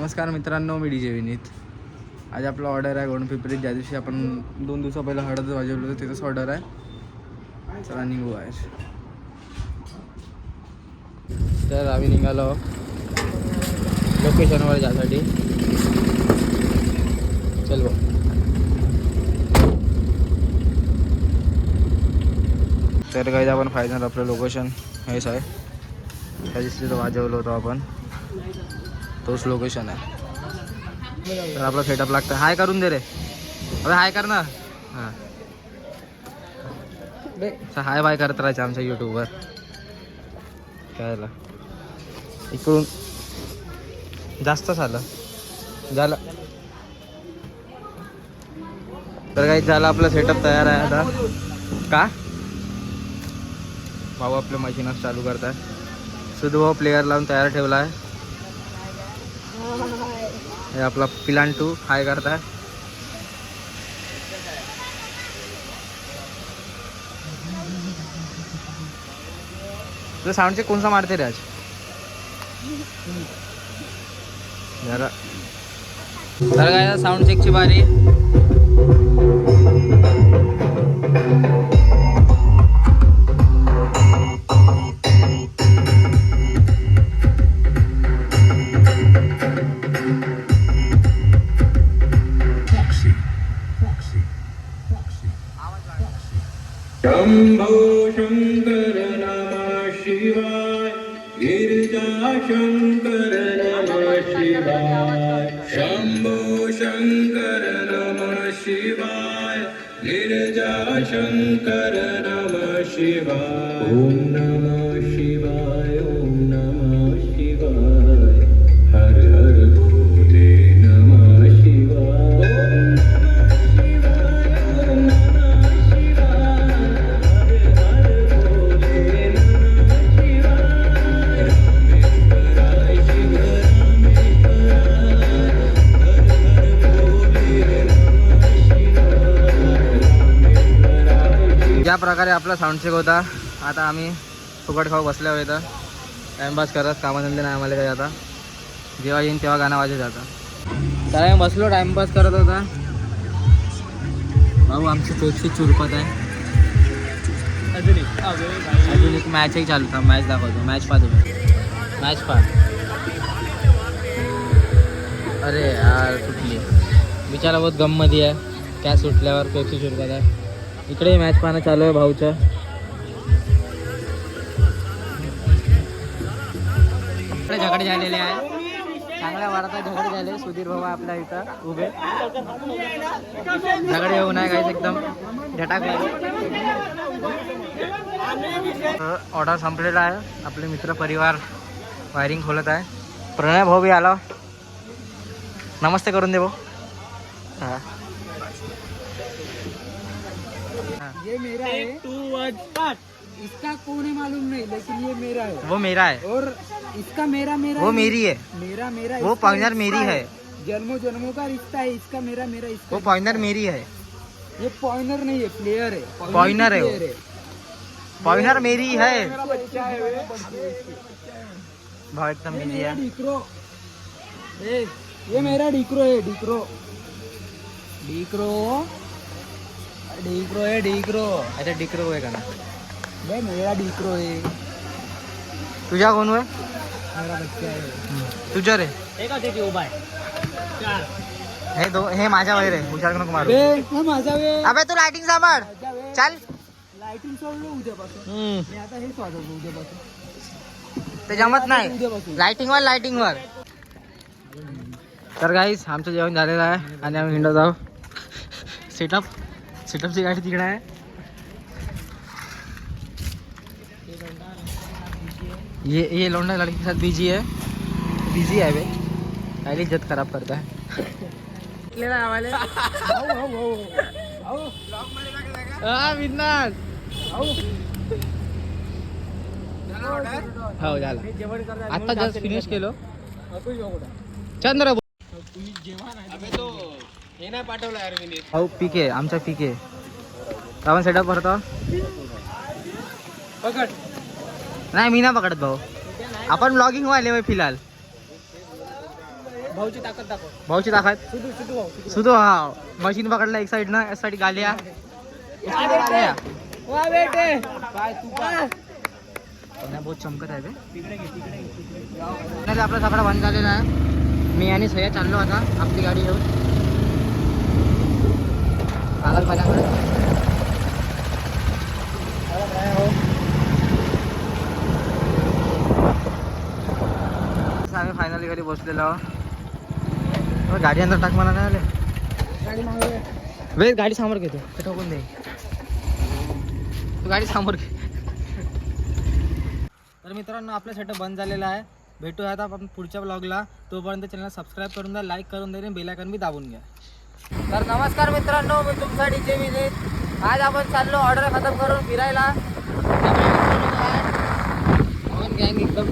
नमस्कार मित्रांनो, मी DJ विनीत. आज आपला ऑर्डर आहे गोंडपिंपरीत. ज्या दिवशी आपण 2 दिवसा पहिला हळद वाजवलं होतं तिथंच ऑर्डर आहे. चला निघू आहे. तर आम्ही निघालो लोकेशनवर जासाठी. चल बघ. तर काही आपण फायनल आपलं लोकेशन हेच आहे. त्या दिवशी तिथं वाजवलं होतं आपण, तोच लोकेशन आहे. तर आपला सेटअप लागतं. हाय करून दे रे. अरे हाय कर ना. हां हाय बाय करत राहायचं आमच्या यूट्यूबवर. कायला इकडून जास्तच आलं झालं. तर काही झालं, आपलं सेटअप तयार आहे आता. का भाऊ आपल्या मशीनच चालू करताय. सुधू प्लेयर लावून तयार ठेवला आहे. हे आपला पिलान 2 हाय करताय. तुझं साऊंड चेक कोणसा मारते रे आज जरा. तर काय साऊंड चेकची बारी. शंभो शंकर नमः शिवाय, गिरिजा शंकर नमः शिवाय. शंभो शंकर नमः शिवाय, गिरिजा शंकर नमः शिवाय. ओम नमः शिवाय, ओम नमः शिवाय. हर हर भोले नमः शिवाय. ज्या प्रकारे आपला साऊंड चेक होता, आता आम्ही फुकट खाऊ बसल्या होता टाइमपास करत. कामाधंदे नाही आम्हाला काही. आता जेव्हा येईन तेव्हा गाणं वाजत जातं. तर आम्ही बसलो टाइमपास करत होता. भाऊ आमची पेप्सी चुरपत आहे. अजून एक मॅचही चालू था. मॅच दाखवतो. मॅच पहा तुम्ही. मॅच पहा. अरे यार सुटली. बिचारा बहुत गममध्ये आहे. कॅच सुटल्यावर पेप्सी चुरपत आहे. इकडे मॅच पाहणं चालू आहे भाऊचं. इकडे झगडे झालेले आहे. चांगल्या वारात झगडे झाले. सुधीर भाऊ आपल्या इथं उभे. झगडे होऊ नये काहीच, एकदम झटाक. ऑर्डर संपलेला आहे. आपले मित्र परिवार वायरिंग खोलत आहे. प्रणय भाऊ बी आला. नमस्ते करून दे भाऊ. हां ये मेरा है. इसका कौन है मालूम नहीं, लेकिन ये मेरा है. वो मेरा है. और इसका मेरा मेरा वो मेरी है. मेरा मेरा वो इसका पॉइंटर मेरी है. जन्मों जन्मों का रिश्ता है. इसका मेरा मेरा इसका. वो पॉइंटर मेरी है. ये पॉइंटर नहीं है, प्लेयर है. पॉइंटर है वो. पॉइंटर मेरी है. मेरा बच्चा है वे. भाव एकदम बिजी है. डिक्रो. ये मेरा डिक्रो है. डिक्रो डिक्रो डिक्रो है. डिक्रो. अच्छा डिक्रो आहे का ना. ये मेरा डिक्रो है. तुझ्या कोण आहे. मेरा बच्चा है. तुझ्या रे. उभा आहे. हे माझ्या वैर आहे. हुशार नको मारू. माझा वे. अबे तू लाइटिंग सांभाळ. चल. लाइटिंग सोडलो उद्यापासून. मी आता हेच वाजवतो उद्यापासून. ते जमत नाही. उद्यापासून लाइटिंग वर. तर गाईस आमचं जेवण झालेलं आहे आणि आम्ही हिंडत आहोत. सेटअपची गाडी तिकडे आहे. ये लौंडा लड़की के साथ बिजी है वे. पहले इज्जत खराब करता है. हो झाला. आता जस्ट फिनिश केलो. चंद्र भाऊ पीके. आमचा पीके आपण सेटअप करतो. पकड. नाही मी नाही पकडत भाऊ. आपण ब्लॉगिंग वाले फिलहाल. भाऊची ताकद दाखव. भाऊची ताकद सुधू भाऊ. सुधो हा मशीन पकडला एक साइड ना यासाठी गालिया वा बेटे काय तू काय बहुत चमकत आहे बे. आपला सगळा बंद झालेला आहे. मी आणि सह्या चाललो आता आपली गाडी घेऊन सागर पाण्याकडे. आम्ही फायनली घरी बसलेलो आहोत. गाडी अंदर टाक मला नाही आले. गाडी मागवूया. वेळ गाडी समोर घेतो ते ठोकून दे. तू गाडी समोर घे. तर मित्रांनो आपला सेटअप बंद झालेला आहे. भेटूया आता आपण पुढच्या ब्लॉगला. तोपर्यंत चॅनल सबस्क्राईब करून द्या, लाईक करून द्या आणि बेल आयकॉन बी दाबून घ्या. तर नमस्कार मित्रांनो, मी तुमच्यासाठी जे विनीत. आज आपण चाललो ऑर्डर खतम करून फिरायला. गँग एकदम